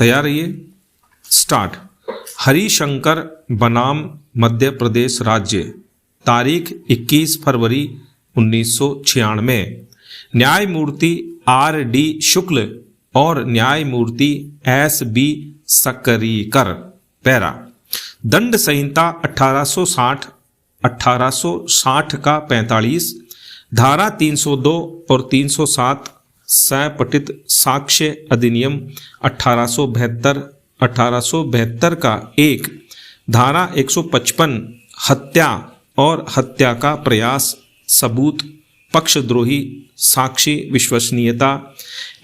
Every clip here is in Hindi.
तैयार रहिए। स्टार्ट। हरिशंकर बनाम मध्य प्रदेश राज्य, तारीख 21 फरवरी 1996। न्यायमूर्ति R.D. शुक्ल और न्यायमूर्ति S.B. सकरीकर। पैरा। दंड संहिता 1860 का 45, धारा 302 और 307 सपठित साक्ष्य अधिनियम 1872 का 1, धारा 155 हत्या और हत्या का प्रयास, सबूत, पक्षद्रोही साक्षी विश्वसनीयता।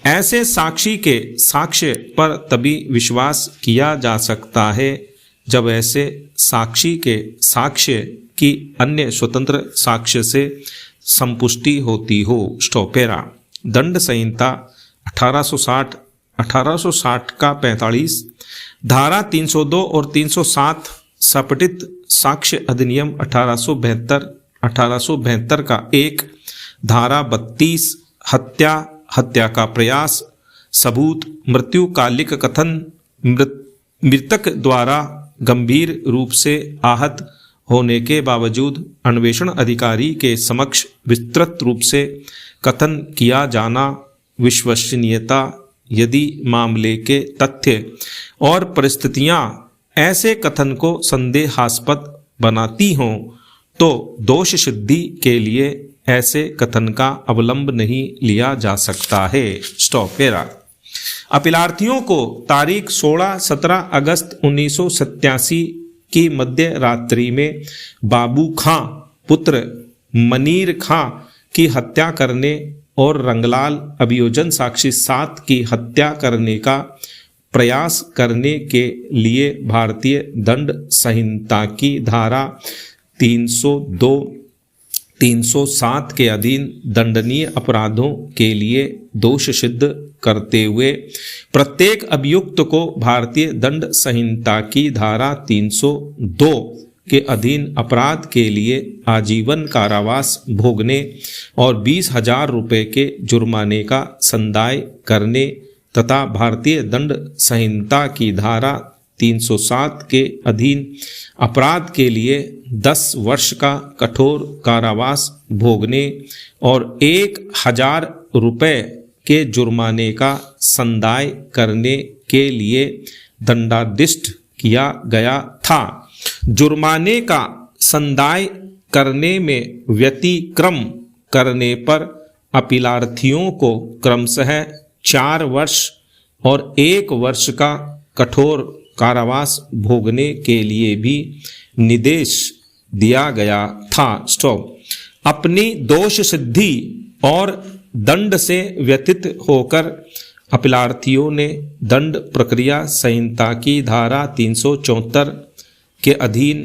ऐसे साक्षी के साक्ष्य पर तभी विश्वास किया जा सकता है जब ऐसे साक्षी के साक्ष्य की अन्य स्वतंत्र साक्ष्य से संपुष्टि होती हो। स्टॉपेरा। दंड संहिता 1860 का 45, धारा 302 और 307 सपठित साक्ष्य अधिनियम 1872 का 1, धारा 32 हत्या, हत्या का प्रयास, सबूत, मृत्युकालिक कथन, मृतक द्वारा गंभीर रूप से आहत होने के बावजूद अन्वेषण अधिकारी के समक्ष विस्तृत रूप से कथन किया जाना, विश्वसनीयता। यदि मामले के तथ्य और परिस्थितियां ऐसे कथन को संदेहास्पद बनाती हों तो दोष सिद्धि के लिए ऐसे कथन का अवलंब नहीं लिया जा सकता है। स्टॉपेरा। अपीलार्थियों को तारीख 16-17 अगस्त 1987 की मध्य रात्रि में बाबू खां पुत्र मनीर खां की हत्या करने और रंगलाल अभियोजन साक्षी 7 की हत्या करने का प्रयास करने के लिए भारतीय दंड संहिता की धारा 302, 307 के अधीन दंडनीय अपराधों के लिए दोष सिद्ध करते हुए प्रत्येक अभियुक्त को भारतीय दंड संहिता की धारा 302 के अधीन अपराध के लिए आजीवन कारावास भोगने और 20,000 रुपये के जुर्माने का संदाय करने तथा भारतीय दंड संहिता की धारा 307 के अधीन अपराध के लिए 10 वर्ष का कठोर कारावास भोगने और 1,000 रुपये के जुर्माने का संदाय करने के लिए दंडाधिष्ट किया गया था। जुर्माने का संदाय करने में व्यतिक्रम करने पर अपीलार्थियों को क्रमशः 4 वर्ष और 1 वर्ष का कठोर कारावास भोगने के लिए भी निर्देश दिया गया था। स्टॉप। अपनी दोष सिद्धि और दंड से व्यतीत होकर अपीलार्थियों ने दंड प्रक्रिया संहिता की धारा 374 के अधीन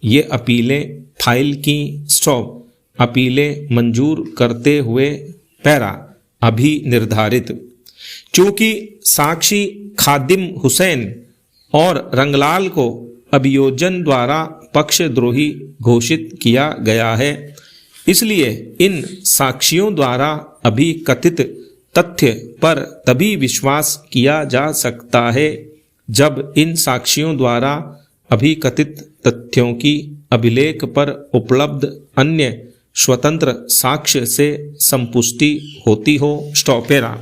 ये अपीलें फाइल की। स्टॉप। अपीलें मंजूर करते हुए पैरा अभी निर्धारित। चूंकि साक्षी खादिम हुसैन और रंगलाल को अभियोजन द्वारा पक्षद्रोही घोषित किया गया है, इसलिए इन साक्षियों द्वारा अभी कथित तथ्य पर तभी विश्वास किया जा सकता है जब इन साक्षियों द्वारा अभी कथित तथ्यों की अभिलेख पर उपलब्ध अन्य स्वतंत्र साक्ष्य से संपुष्टि होती हो। स्टॉपेरा।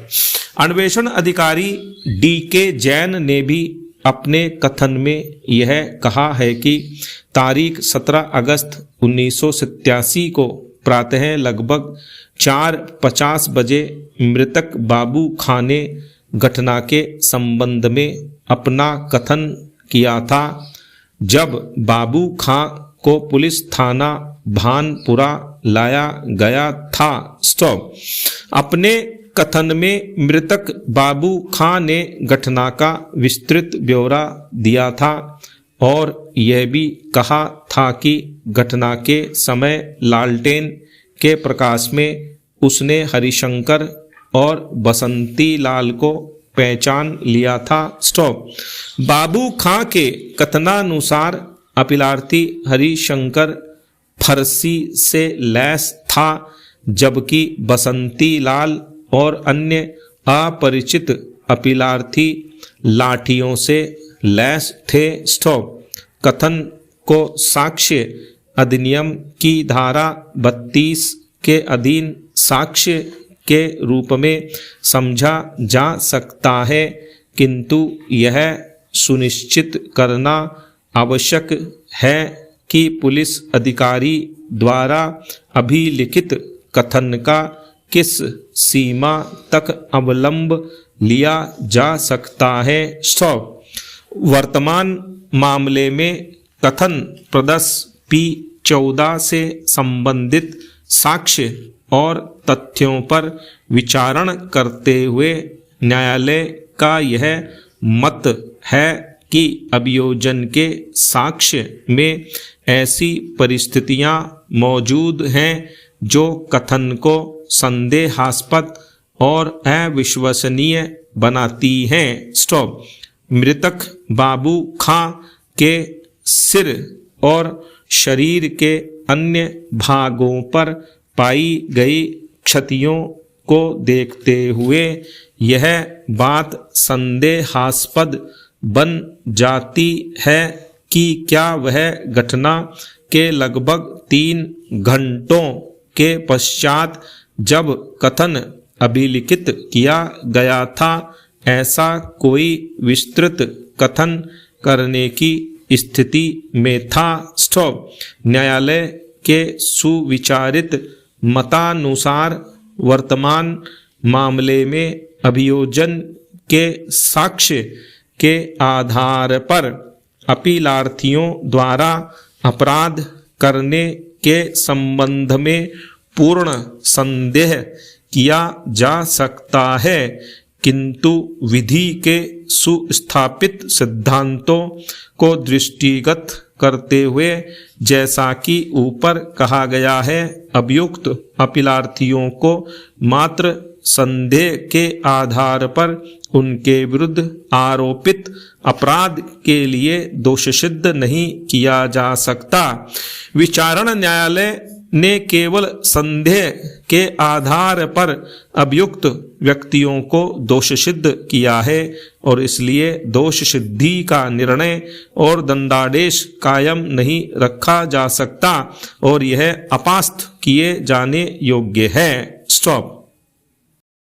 अन्वेषण अधिकारी D.K. जैन ने भी अपने कथन में यह कहा है कि तारीख 17 अगस्त 1987 को प्रातः लगभग 4:50 बजे मृतक बाबू खां ने घटना के संबंध में अपना कथन किया था। जब बाबू खां को पुलिस थाना भानपुरा लाया गया था। स्टॉप। अपने कथन में मृतक बाबू खां ने घटना का विस्तृत ब्यौरा दिया था और यह भी कहा था कि घटना के समय लालटेन के प्रकाश में उसने हरिशंकर और बसंती लाल को पहचान लिया था। स्टॉप। बाबू खां के कथनानुसार अपीलार्थी हरिशंकर फर्सी से लैस था, जबकि बसंती लाल और अन्य अपरिचित अपीलार्थी लाठियों से लैस थे। स्टॉप। कथन को साक्ष्य अधिनियम की धारा 32 के अधीन साक्ष्य के रूप में समझा जा सकता है, किंतु यह सुनिश्चित करना आवश्यक है कि पुलिस अधिकारी द्वारा अभिलिखित कथन का किस सीमा तक अवलंब लिया जा सकता है। स्टॉप। वर्तमान मामले में कथन प्रदर्श P14 से संबंधित साक्ष्य और तथ्यों पर विचारण करते हुए न्यायालय का यह मत है कि अभियोजन के साक्ष्य में ऐसी परिस्थितियां मौजूद हैं जो कथन को संदेहास्पद और अविश्वसनीय बनाती हैं। स्टॉप। मृतक बाबू खां के सिर और शरीर के अन्य भागों पर पाई गई क्षतियों को देखते हुए यह बात संदेहास्पद बन जाती है कि क्या वह घटना के लगभग 3 घंटों के पश्चात जब कथन अभिलिखित किया गया था ऐसा कोई विस्तृत कथन करने की स्थिति में था। स्टॉप। न्यायालय के सुविचारित मतानुसार वर्तमान मामले में अभियोजन के साक्ष्य के आधार पर अपीलार्थियों द्वारा अपराध करने के संबंध में पूर्ण संदेह किया जा सकता है, किंतु विधि के सुस्थापित सिद्धांतों को दृष्टिगत करते हुए जैसा कि ऊपर कहा गया है, अभियुक्त अपीलार्थियों को मात्र संदेह के आधार पर उनके विरुद्ध आरोपित अपराध के लिए दोषसिद्ध नहीं किया जा सकता। विचारण न्यायालय ने केवल संदेह के आधार पर अभियुक्त व्यक्तियों को दोषसिद्ध किया है और इसलिए दोष सिद्धि का निर्णय और दंडादेश कायम नहीं रखा जा सकता और यह अपास्त किए जाने योग्य है। स्टॉप।